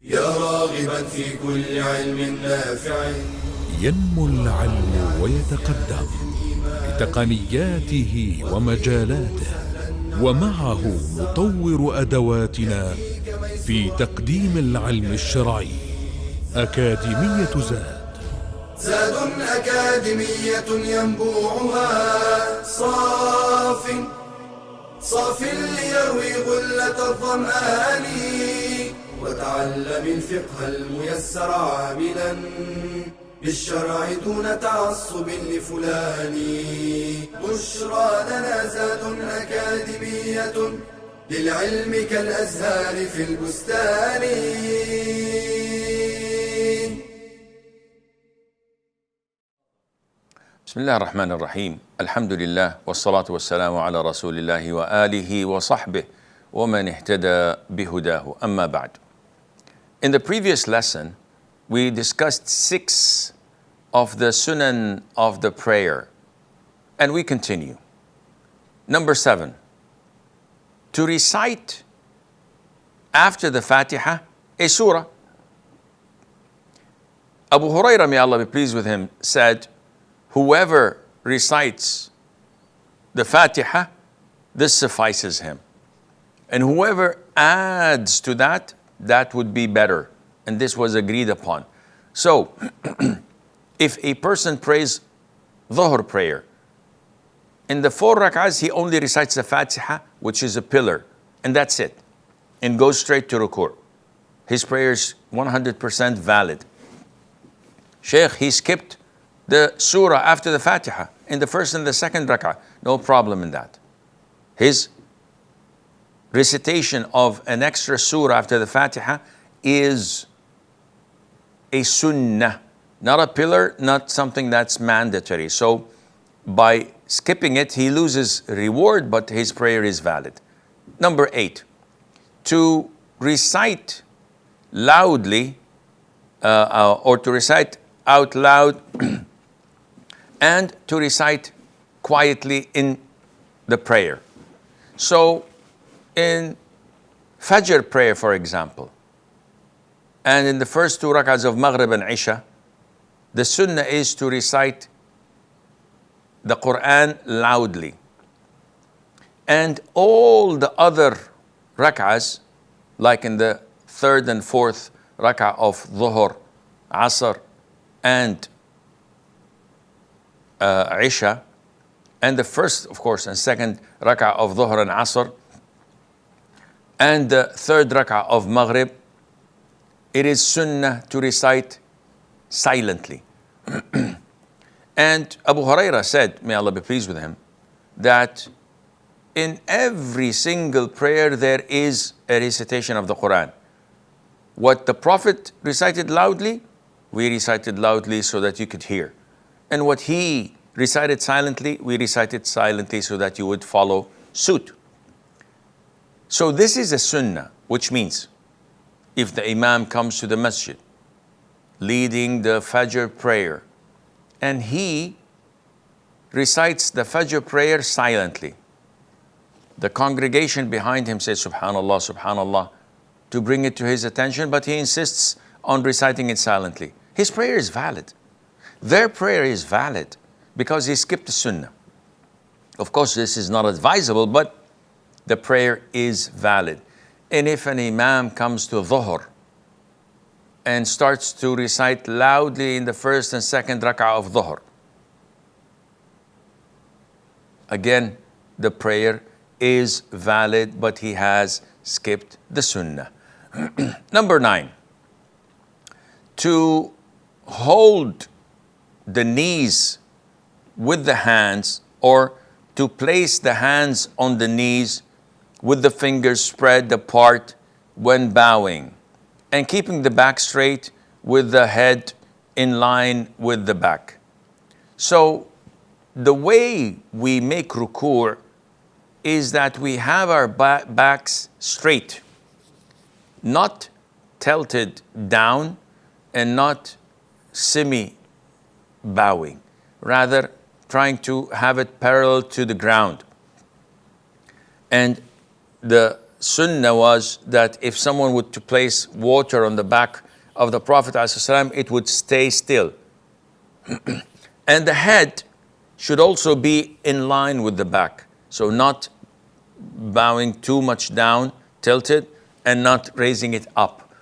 يا راغبا في كل علم نافع. ينمو العلم ويتقدم بتقنياته ومجالاته، ومعه نطور أدواتنا في تقديم العلم الشرعي. أكاديمية زاد أكاديمية ينبوعها صاف ليروي غلة الظمآن. وتعلم الفقه الميسر عاملا بالشرع دون تعصب لفلان. بشرى لنا زاد أكاديمية للعلم كالأزهار في البستان. بسم الله الرحمن الرحيم. الحمد لله والصلاة والسلام على رسول الله وآله وصحبه ومن اهتدى بهداه. أما بعد. In the previous lesson, we discussed 6 of the sunan of the prayer, and we continue. Number 7, to recite after the Fatiha a surah. Abu Hurairah, may Allah be pleased with him, said, whoever recites the Fatiha, this suffices him. And whoever adds to that, that would be better. And this was agreed upon. So, if a person prays Dhuhr prayer, in the 4 rak'ahs, he only recites the Fatiha, which is a pillar, and that's it, and goes straight to ruku'. His prayer is 100% valid. Shaykh, he skipped the surah after the Fatiha in the first and the second rak'ah. No problem in that. His recitation of an extra surah after the Fatiha is a sunnah, not a pillar, not something that's mandatory. So by skipping it, he loses reward, but his prayer is valid. Number 8, to recite loudly or to recite out loud and to recite quietly in the prayer. So in Fajr prayer, for example, and in the first 2 rak'ahs of Maghrib and Isha, the sunnah is to recite the Quran loudly. And all the other rak'ahs, like in the 3rd and 4th rak'ah of Dhuhr, Asr, and Isha, and the first, of course, and 2nd rak'ah of Dhuhr and Asr, and the 3rd rak'ah of Maghrib, it is sunnah to recite silently. And Abu Hurairah said, may Allah be pleased with him, that in every single prayer there is a recitation of the Quran. What the Prophet recited loudly, we recited loudly so that you could hear. And what he recited silently, we recited silently so that you would follow suit. So this is a sunnah, which means if the Imam comes to the masjid leading the Fajr prayer and he recites the Fajr prayer silently, the congregation behind him says Subhanallah, Subhanallah, to bring it to his attention, but he insists on reciting it silently. His prayer is valid. Their prayer is valid because he skipped the sunnah. Of course, this is not advisable, but the prayer is valid. And if an imam comes to Dhuhr and starts to recite loudly in the first and second rak'ah of Dhuhr, again, the prayer is valid, but he has skipped the sunnah. Number 9, to hold the knees with the hands, or to place the hands on the knees with the fingers spread apart when bowing, and keeping the back straight with the head in line with the back. So the way we make ruku' is that we have our backs straight, not tilted down and not semi-bowing, rather trying to have it parallel to the ground. And the sunnah was that if someone would to place water on the back of the Prophet ﷺ, it would stay still. And the head should also be in line with the back. So not bowing too much down, tilted, and not raising it up.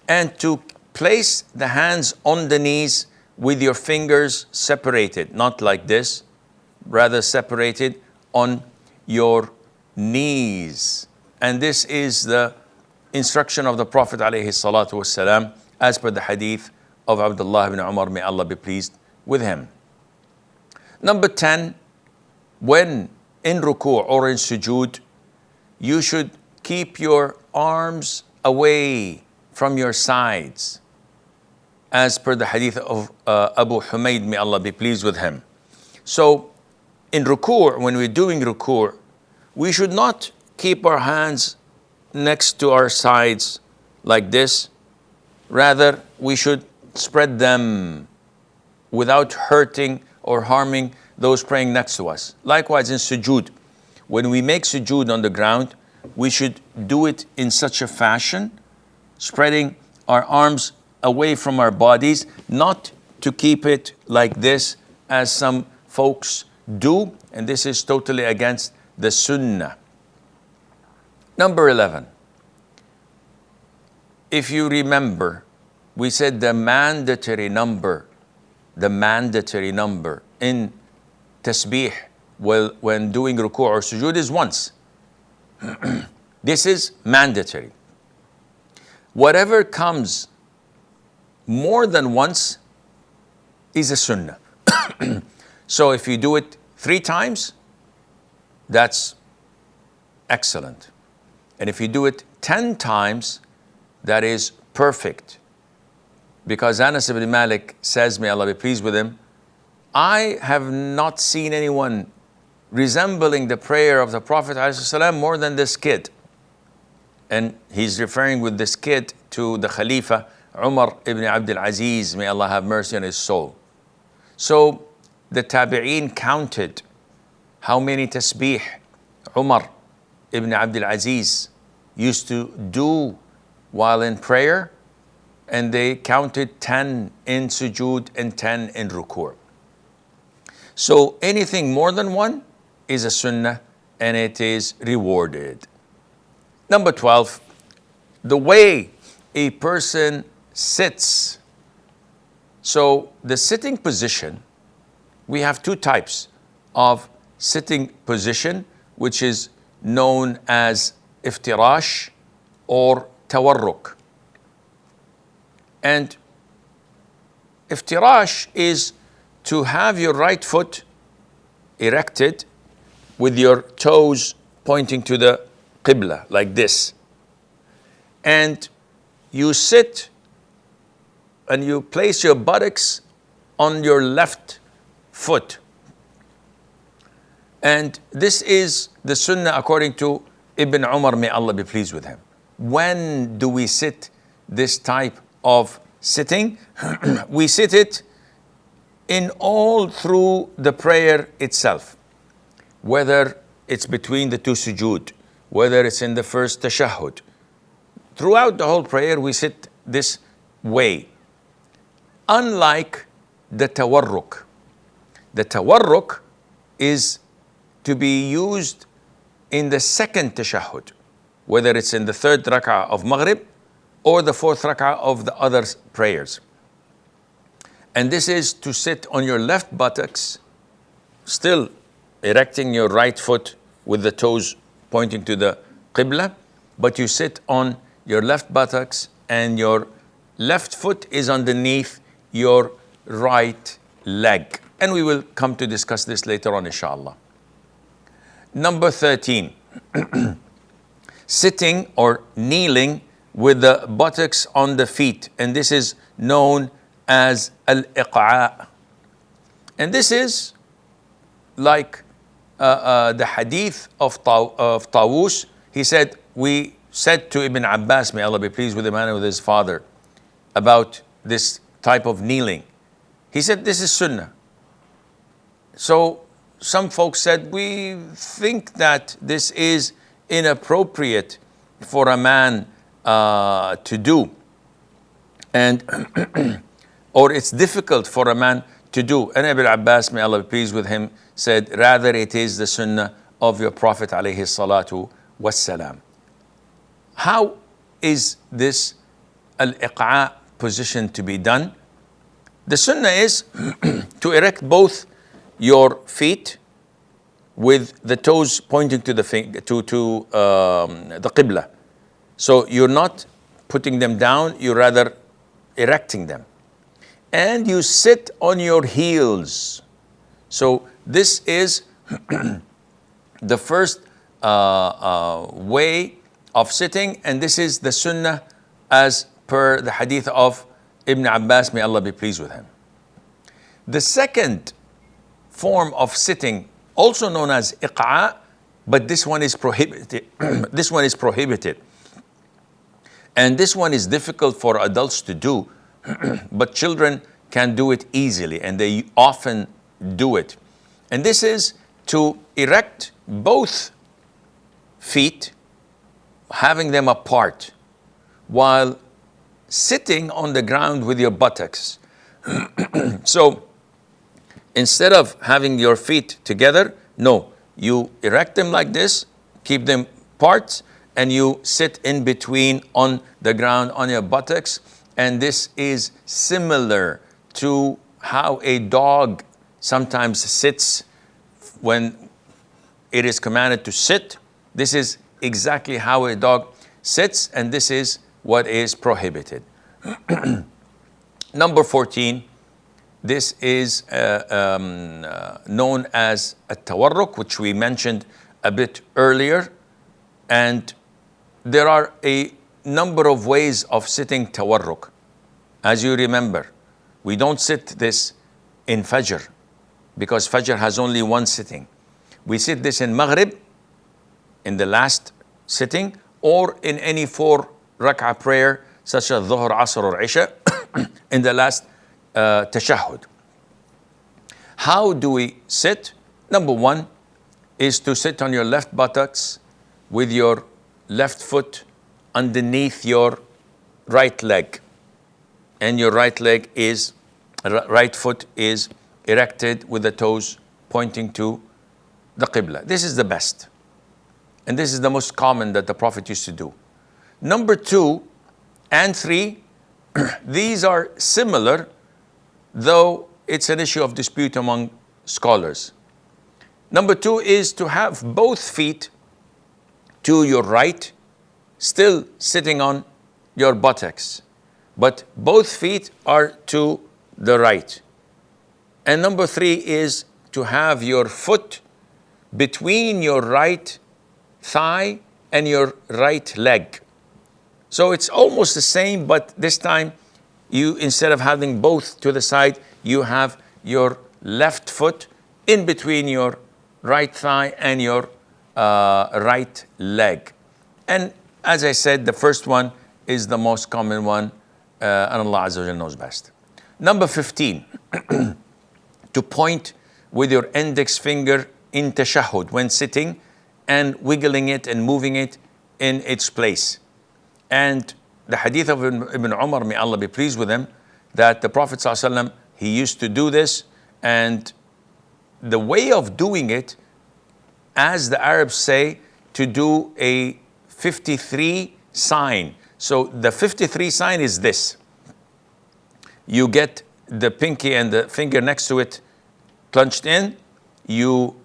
And to place the hands on the knees with your fingers separated, not like this, rather separated on your knees. And this is the instruction of the Prophet ﷺ, as per the hadith of Abdullah ibn Umar, may Allah be pleased with him. Number 10, when in ruku' or in sujood, you should keep your arms away from your sides, as per the hadith of Abu Humayd, may Allah be pleased with him. So in ruku', when we're doing ruku', we should not keep our hands next to our sides like this. Rather, we should spread them without hurting or harming those praying next to us. Likewise in sujood, when we make sujood on the ground, we should do it in such a fashion, spreading our arms away from our bodies, not to keep it like this as some folks do, and this is totally against the sunnah. Number 11, if you remember, we said the mandatory number in tasbih when doing ruku' or sujood is once. This is mandatory. Whatever comes more than once is a sunnah. So if you do it 3 times, that's excellent. And if you do it 10 times, that is perfect. Because Anas ibn Malik says, may Allah be pleased with him, I have not seen anyone resembling the prayer of the Prophet ﷺ more than this kid. And he's referring with this kid to the Khalifa Umar ibn Abdul Aziz, may Allah have mercy on his soul. So the Tabi'een counted how many tasbih Umar ibn Abdul Aziz used to do while in prayer, and they counted 10 in sujood and 10 in ruku'. So anything more than one is a sunnah and it is rewarded. Number 12, the way a person sits. So the sitting position, we have 2 types of sitting position, which is known as iftirash or tawarruk. And iftirash is to have your right foot erected with your toes pointing to the qibla like this. And you sit and you place your buttocks on your left foot. And this is the sunnah according to Ibn Umar, may Allah be pleased with him. When do we sit this type of sitting? We sit it in all through the prayer itself. Whether it's between the 2 sujood, whether it's in the first tashahhud. Throughout the whole prayer, we sit this way. Unlike the tawarruk. The tawarruk is to be used in the 2nd tashahhud, whether it's in the 3rd rak'ah of Maghrib or the 4th rak'ah of the other prayers. And this is to sit on your left buttocks, still erecting your right foot with the toes pointing to the qibla, but you sit on your left buttocks and your left foot is underneath your right leg. And we will come to discuss this later on, inshallah. Number 13, sitting or kneeling with the buttocks on the feet. And this is known as al-iq'a'. And this is like the hadith of Tawus. He said, we said to Ibn Abbas, may Allah be pleased with him and with his father, about this type of kneeling. He said, this is sunnah. So some folks said, we think that this is inappropriate for a man to do, and or it's difficult for a man to do. And Ibn Abbas, may Allah be pleased with him, said, rather it is the sunnah of your Prophet alayhi salatu wassalam. How is this al-iqa' position to be done? The sunnah is to erect both your feet with the toes pointing to the the qibla. So you're not putting them down, you're rather erecting them. And you sit on your heels. So this is the first way of sitting, and this is the sunnah as per the hadith of Ibn Abbas, may Allah be pleased with him. The second form of sitting, also known as iqa', but this one is prohibited. This one is prohibited. And this one is difficult for adults to do, but children can do it easily, and they often do it. And this is to erect both feet, having them apart, while sitting on the ground with your buttocks. So instead of having your feet together, no, you erect them like this, keep them apart, and you sit in between on the ground on your buttocks. And this is similar to how a dog sometimes sits when it is commanded to sit. This is exactly how a dog sits, and this is what is prohibited. Number 14, this is known as at-tawarruk, which we mentioned a bit earlier. And there are a number of ways of sitting tawarruk. As you remember, we don't sit this in Fajr, because Fajr has only one sitting. We sit this in Maghrib, in the last sitting, or in any 4 rak'ah prayer, such as Dhuhr, Asr, or Isha, in the last tashahhud. How do we sit? Number 1 is to sit on your left buttocks with your left foot underneath your right leg. And your right foot is erected with the toes pointing to the qibla. This is the best. And this is the most common that the Prophet used to do. Number 2 and 3, these are similar, though it's an issue of dispute among scholars. Number 2 is to have both feet to your right, still sitting on your buttocks, but both feet are to the right. And number 3 is to have your foot between your right thigh and your right leg. So it's almost the same, but this time you, instead of having both to the side, you have your left foot in between your right thigh and your right leg. And as I said, the first one is the most common one, and Allah Azza wa Jalla knows best. Number 15, to point with your index finger in tashahhud when sitting, and wiggling it and moving it in its place. And the hadith of Ibn Umar, may Allah be pleased with him, that the Prophet ﷺ, he used to do this, and the way of doing it, as the Arabs say, to do a 53 sign. So the 53 sign is this. You get the pinky and the finger next to it plunged in. You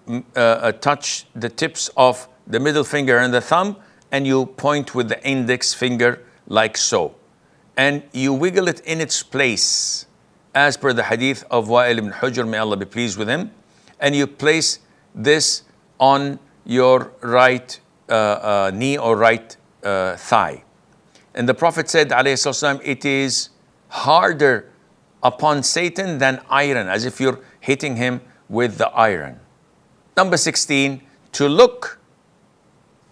touch the tips of the middle finger and the thumb, and you point with the index finger like so. And you wiggle it in its place, as per the hadith of Wa'il ibn Hujr, may Allah be pleased with him. And you place this on your right knee or right thigh. And the Prophet said, alayhi salam, it is harder upon Satan than iron, as if you're hitting him with the iron. Number 16, to look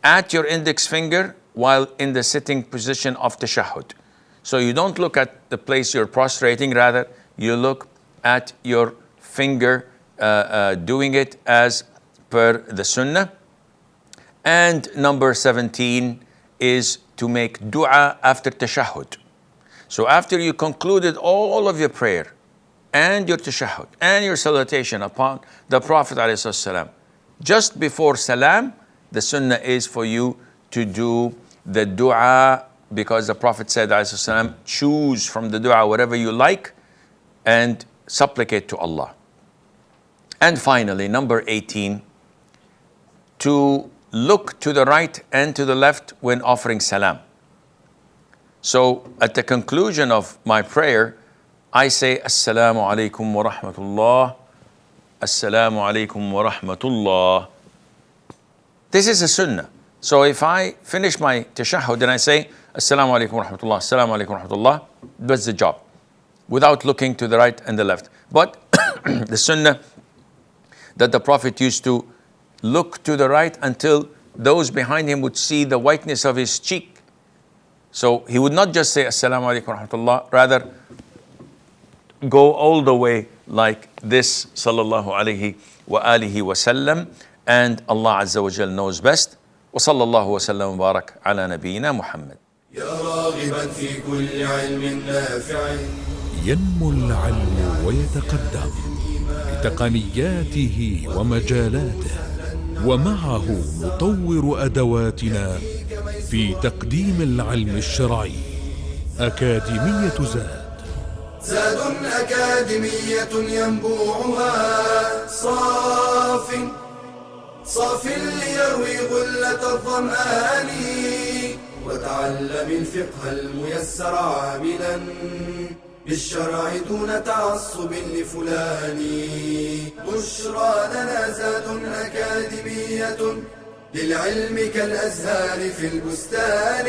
at your index finger while in the sitting position of tashahhud. So you don't look at the place you're prostrating, rather you look at your finger doing it as per the sunnah. And number 17 is to make dua after tashahhud. So after you concluded all of your prayer and your tashahhud and your salutation upon the Prophet ﷺ, just before salam, the sunnah is for you to do the dua, because the Prophet said ﷺ, choose from the dua whatever you like and supplicate to Allah. And finally, number 18, to look to the right and to the left when offering salam. So at the conclusion of my prayer, I say, Assalamu alaikum wa rahmatullah, Assalamu alaikum wa rahmatullah. This is a sunnah. So if I finish my tashahhud and I say, Assalamu alaikum wa rahmatullah, Assalamu alaikum wa rahmatullah, that's the job, without looking to the right and the left. But the sunnah that the Prophet used to look to the right until those behind him would see the whiteness of his cheek. So he would not just say Assalamu alaikum wa rahmatullah, rather go all the way like this, sallallahu alayhi wa alihi wa sallam. And Allah Azza wa Jal knows best. Wa sallallahu wa sallam wa barak ala nabiyyina Muhammad. يا راغبا في كل علم نافع ينمو العلم ويتقدم بتقنياته ومجالاته، ومعه نطور أدواتنا في تقديم العلم الشرعي. أكاديمية زاد أكاديمية ينبوعها صاف ليروي غلة الظمآن، وتعلم الفقه الميسر عاملا بالشرع دون تعصب لفلان. بشرى لنا زاد أكاديمية للعلم كالأزهار في البستان.